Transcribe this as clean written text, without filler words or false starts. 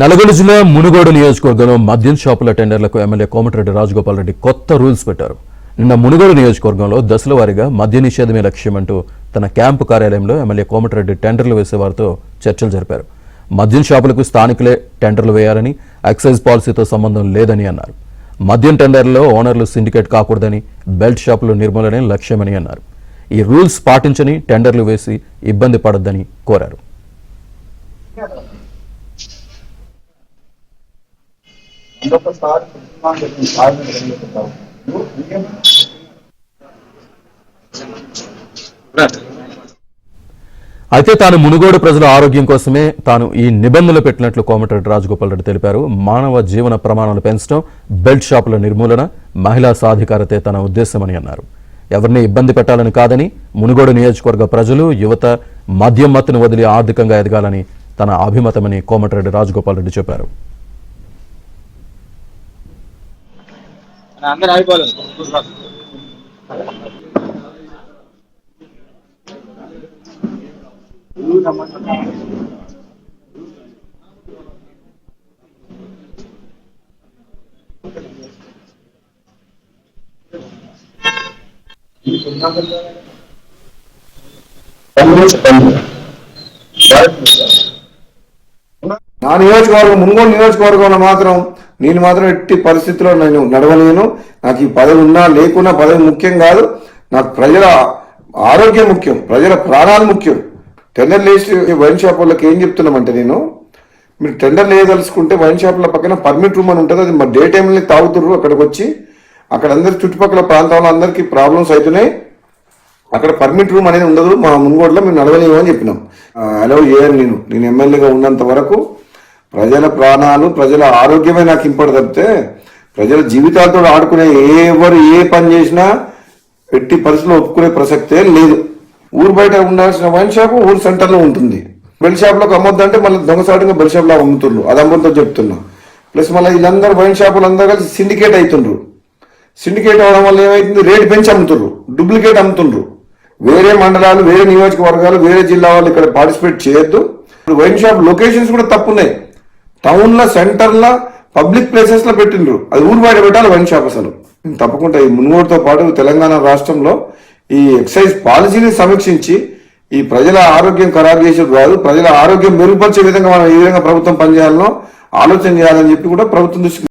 నల్గొండ జిల్లా మునుగోడు నియోజకవర్గంలో మద్యం షాపుల టెండర్లకు ఎమ్మెల్యే కోమటిరెడ్డి రాజగోపాల్ రెడ్డి కొత్త రూల్స్ పెట్టారు. నిన్న మునుగోడు నియోజకవర్గంలో దశల వారీగా మద్య నిషేధమే లక్ష్యమంటూ తన క్యాంపు కార్యాలయంలో ఎమ్మెల్యే కోమటిరెడ్డి టెండర్లు వేసేవారితో చర్చలు జరిపారు. మద్యం షాపులకు స్థానికులే టెండర్లు వేయాలని, ఎక్సైజ్ పాలసీతో సంబంధం లేదని అన్నారు. మద్యం టెండర్లలో ఓనర్లు సిండికేట్ కాకూడదని, బెల్ట్ షాపుల నిర్మూలనే లక్ష్యమని అన్నారు. ఈ రూల్స్ పాటించని టెండర్లు వేసి ఇబ్బంది పడొద్దని కోరారు. అయితే తాను మునుగోడు ప్రజల ఆరోగ్యం కోసమే తాను ఈ నిబంధనలు పెట్టినట్లు కోమటిరెడ్డి రాజగోపాల్ రెడ్డి తెలిపారు. మానవ జీవన ప్రమాణాలు పెంచడం, బెల్ట్ షాపుల నిర్మూలన, మహిళా సాధికారతే తన ఉద్దేశమని అన్నారు. ఎవరిని ఇబ్బంది పెట్టాలని కాదని, మునుగోడు నియోజకవర్గ ప్రజలు, యువత మద్యం మత్తును వదిలి ఆర్థికంగా ఎదగాలని తన అభిమతమని కోమటిరెడ్డి రాజగోపాల్ రెడ్డి చెప్పారు. నా నియోజకవర్గం మునుగోడు నియోజకవర్గంలో మాత్రం నేను మాత్రం ఎట్టి పరిస్థితుల్లో నేను నడవలేను. నాకు ఈ పదవి ఉన్నా లేకున్నా పదవి ముఖ్యం కాదు. నాకు ప్రజల ఆరోగ్యం ముఖ్యం, ప్రజల ప్రాణాలు ముఖ్యం. టెండర్ వేసి వైన్ షాప్ వాళ్ళకి ఏం చెప్తున్నామంటే, మీరు టెండర్ వేయదలుచుకుంటే వైన్ షాప్ల పక్కన పర్మిట్ రూమ్ అని ఉంటుంది. అది మా డే టైంలో తాగుతుర్రు. అక్కడికి వచ్చి అక్కడ అందరి చుట్టుపక్కల ప్రాంతాల్లో అందరికీ ప్రాబ్లమ్స్ అవుతున్నాయి. అక్కడ పర్మిట్ రూమ్ అనేది ఉండదు. మా మునుగోడులో మేము నడవలేము అని చెప్పినాం. అలౌ చేయను. నేను ఎమ్మెల్యేగా ఉన్నంత వరకు ప్రజల ప్రాణాలు, ప్రజల ఆరోగ్యమే నాకు ఇంపార్ట్ తప్పితే ప్రజల జీవితాలతో ఆడుకునే ఎవరు ఏ పని చేసినా ఎట్టి పరిస్థితుల్లో ఒప్పుకునే ప్రసక్తే లేదు. ఊరు బయట ఉండాల్సిన వైన్ షాప్ ఊరు సెంటర్లో ఉంటుంది. బెల్ షాప్లోకి అమ్మొద్దంటే మళ్ళీ దొంగసాటుగా బెల్ షాప్లో అమ్ముతుండ్రు. అది అమ్మతో చెప్తున్నా. ప్లస్ మళ్ళీ వీళ్ళందరూ వైన్ షాపులు అందరూ కలిసి సిండికేట్ అవుతుండ్రు. సిండికేట్ అవడం వల్ల ఏమైతుంది, రేటు పెంచి అమ్ముతుండ్రు, డూప్లికేట్ అమ్ముతుండ్రు. వేరే మండలాలు, వేరే నియోజకవర్గాలు, వేరే జిల్లా వాళ్ళు ఇక్కడ పార్టిసిపేట్ చేయొద్దు. వైన్ షాప్ లొకేషన్స్ కూడా తప్పున్నాయి. టౌన్లో, సెంటర్లో, పబ్లిక్ ప్లేసెస్ లో పెట్టిండ్రు. అది ఊరు బయట పెట్టాలి వైన్ షాప్. అసలు తప్పకుండా ఈ మునుగోడుతో పాటు తెలంగాణ రాష్ట్రంలో ఈ ఎక్సైజ్ పాలసీని సమీక్షించి ఈ ప్రజల ఆరోగ్యం ఖరాబ్ చేసేది కాదు, ప్రజల ఆరోగ్యం మెరుగుపరిచే విధంగా మనం ఏ విధంగా ప్రభుత్వం పనిచేయాలనో ఆలోచన చేయాలని చెప్పి కూడా ప్రభుత్వం దృష్టి